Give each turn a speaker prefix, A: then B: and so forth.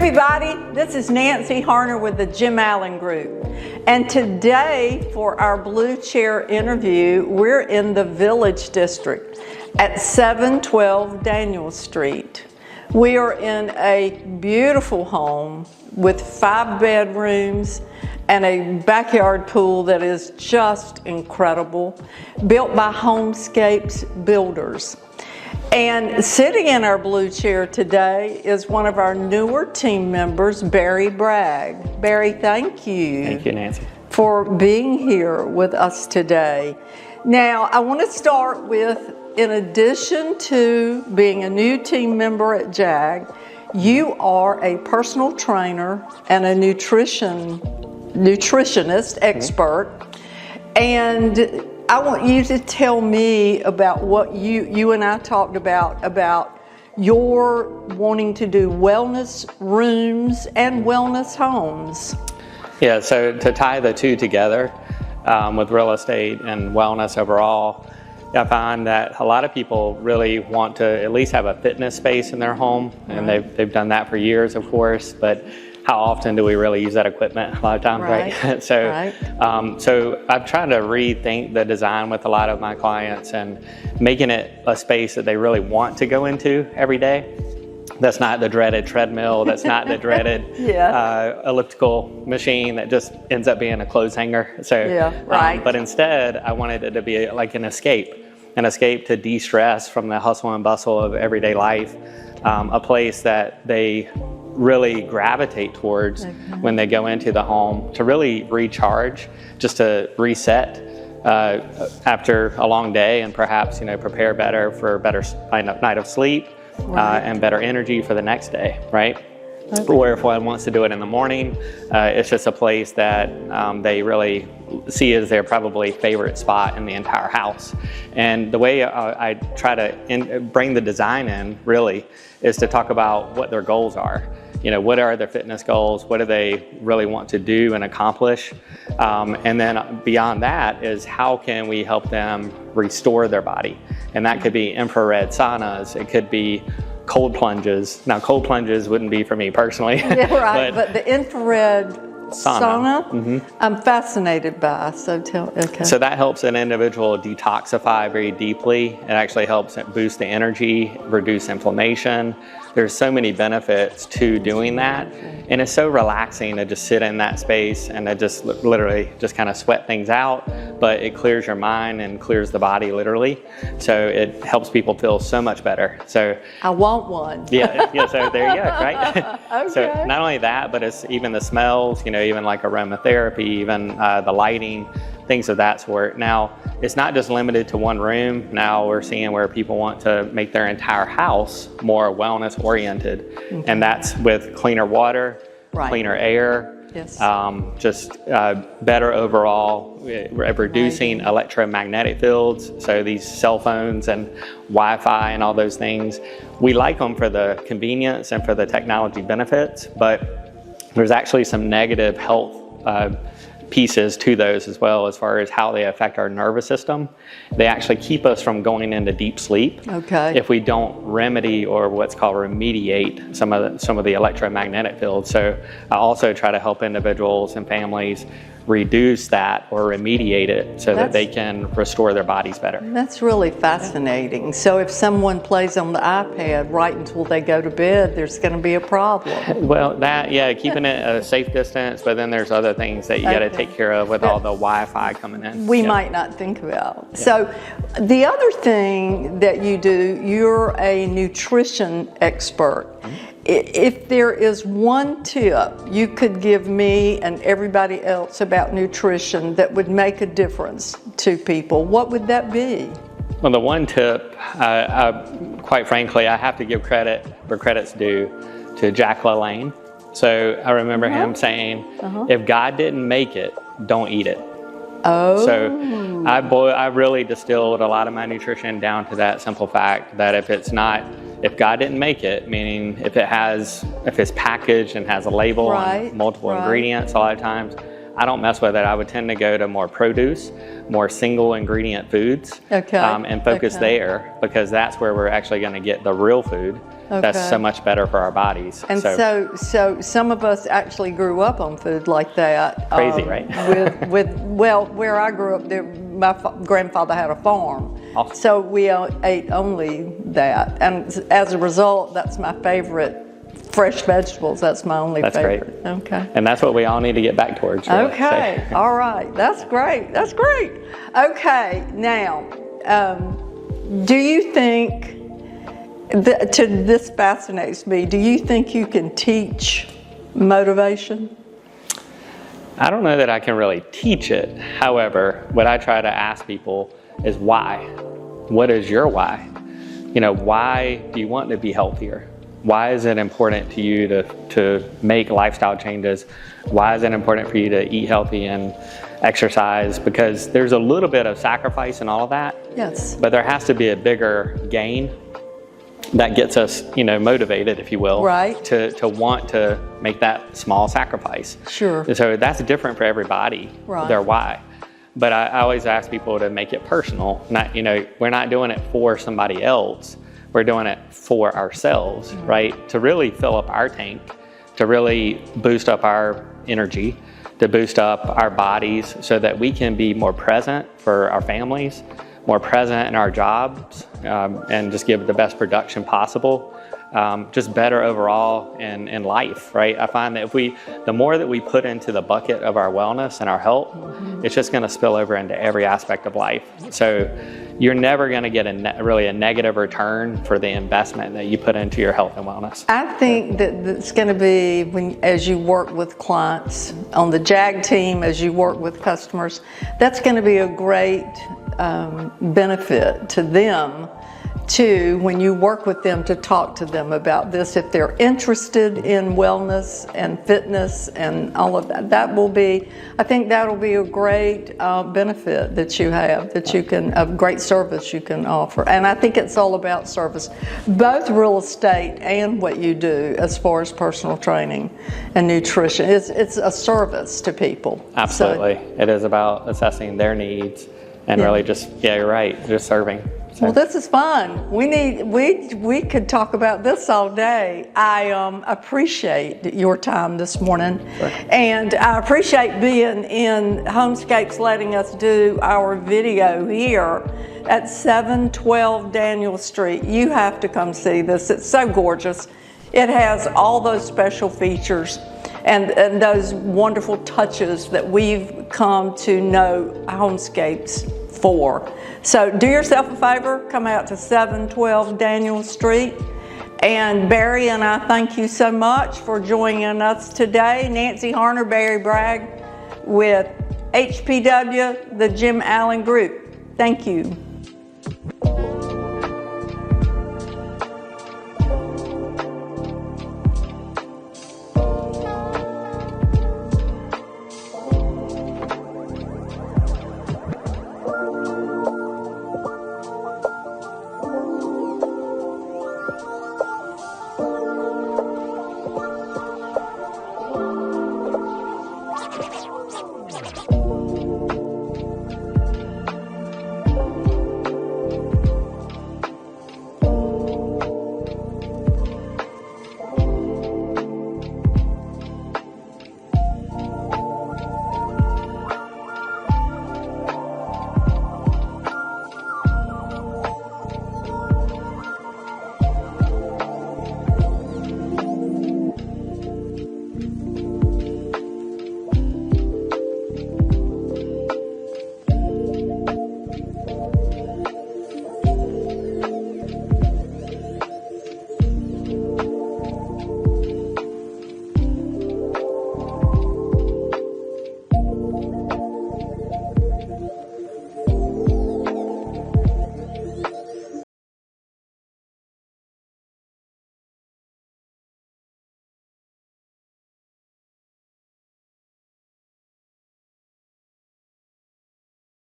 A: everybody, this is Nancy Harner with the Jim Allen Group. And today for our Blue Chair interview, we're in the Village District at 712 Daniel Street. We are in a beautiful home with 5 bedrooms and a backyard pool that is just incredible, built by Homescapes Builders. And sitting in our blue chair today is one of our newer team members, Barry Bragg. Barry, thank you.
B: Thank you, Nancy.
A: For being here with us today. Now, I want to start with, in addition to being a new team member at JAG, you are a personal trainer and a nutritionist expert. And I want you to tell me about what you and I talked about your wanting to do wellness rooms and wellness homes.
B: Yeah, so to tie the two together with real estate and wellness overall, I find that a lot of people really want to at least have a fitness space in their home, and they've done that for years, of course, but how often do we really use that equipment? A lot of times, right? So I've tried to rethink the design with a lot of my clients and making it a space that they really want to go into every day. That's not the dreaded treadmill. That's not the dreaded elliptical machine that just ends up being a clothes hanger. So, but instead, I wanted it to be like an escape to de-stress from the hustle and bustle of everyday life, a place that they really gravitate towards when they go into the home to really recharge, just to reset after a long day, and perhaps prepare better for a better night of sleep and better energy for the next day, right? Or if one wants to do it in the morning, it's just a place that they really see as their probably favorite spot in the entire house. And the way I try to bring the design in really is to talk about what their goals are. What are their fitness goals? What do they really want to do and accomplish? And then beyond that is how can we help them restore their body? And that could be infrared saunas. It could be cold plunges. Now, cold plunges wouldn't be for me personally.
A: Yeah, right. but the infrared sauna, I'm fascinated by. So So that helps an individual detoxify very deeply. It actually helps boost the energy, reduce inflammation. There's so many benefits to doing that. And it's so relaxing to just sit in that space and to just literally just kind of sweat things out, but it clears your mind and clears the body literally. So it helps people feel so much better. So I want one.
B: Yeah, so there you go, right? Okay. So not only that, but it's even the smells, even like aromatherapy, even the lighting, things of that sort. Now, it's not just limited to one room. Now we're seeing where people want to make their entire house more wellness oriented. And that's with cleaner water, cleaner air, just better overall, reducing electromagnetic fields. So these cell phones and Wi-Fi and all those things, we like them for the convenience and for the technology benefits, but there's actually some negative health pieces to those as well, as far as how they affect our nervous system. They actually keep us from going into deep sleep if we don't remedy, or what's called remediate, some of the electromagnetic fields. So I also try to help individuals and families reduce that or remediate it so that they can restore their bodies better.
A: That's really fascinating. So if someone plays on the iPad right until they go to bed, there's going to be a problem.
B: Well, keeping it a safe distance, but then there's other things that you got to take care of with all the Wi-Fi coming in.
A: We might not think about. Yeah. So the other thing that you do, you're a nutrition expert. If there is one tip you could give me and everybody else about nutrition that would make a difference to people, what would that be?
B: Well, the one tip, quite frankly, I have to give credit where credit's due to Jack LaLanne. So I remember him saying, if God didn't make it, don't eat it.
A: Oh.
B: So I really distilled a lot of my nutrition down to that simple fact that if God didn't make it, meaning if it's packaged and has a label and multiple ingredients a lot of times, I don't mess with it. I would tend to go to more produce, more single ingredient foods, and focus there, because that's where we're actually going to get the real food. That's so much better for our bodies.
A: And so some of us actually grew up on food like that.
B: Crazy, right?
A: Well, where I grew up, my grandfather had a farm. Awesome. So we ate only that. And as a result, that's my favorite. Fresh vegetables, that's my only favorite.
B: That's great.
A: Okay.
B: And that's what we all need to get back towards. Really.
A: Okay, all right, that's great, that's great. Okay, now, do you think, this fascinates me, do you think you can teach motivation?
B: I don't know that I can really teach it. However, what I try to ask people is why? What is your why? You know, why do you want to be healthier? Why is it important to you to make lifestyle changes? Why is it important for you to eat healthy and exercise? Because there's a little bit of sacrifice in all of that.
A: Yes.
B: But there has to be a bigger gain that gets us, you know, motivated, if you will,
A: right,
B: to want to make that small sacrifice.
A: Sure.
B: And so that's different for everybody, right, their why. But I always ask people to make it personal. Not, you know, we're not doing it for somebody else. We're doing it for ourselves, right? To really fill up our tank, to really boost up our energy, to boost up our bodies so that we can be more present for our families, more present in our jobs, and just give the best production possible. Just better overall in life, right? I find that the more that we put into the bucket of our wellness and our health, it's just gonna spill over into every aspect of life. So you're never gonna get really a negative return for the investment that you put into your health and wellness.
A: I think that it's gonna be, as you work with clients on the JAG team, as you work with customers, that's gonna be a great benefit to them, when you work with them, to talk to them about this. If they're interested in wellness and fitness and all of that, I think that'll be a great benefit that you have, a great service you can offer. And I think it's all about service, both real estate and what you do as far as personal training and nutrition. It's a service to people.
B: Absolutely. So, it is about assessing their needs and really just, you're right, just serving.
A: Well, this is fun. We could talk about this all day. I appreciate your time this morning.
B: Sure.
A: And I appreciate being in Homescapes, letting us do our video here at 712 Daniel Street. You have to come see this. It's so gorgeous. It has all those special features and those wonderful touches that we've come to know Homescapes for. So do yourself a favor, come out to 712 Daniel Street. And Barry and I thank you so much for joining us today. Nancy Harner, Barry Bragg with HPW, the Jim Allen Group. Thank you.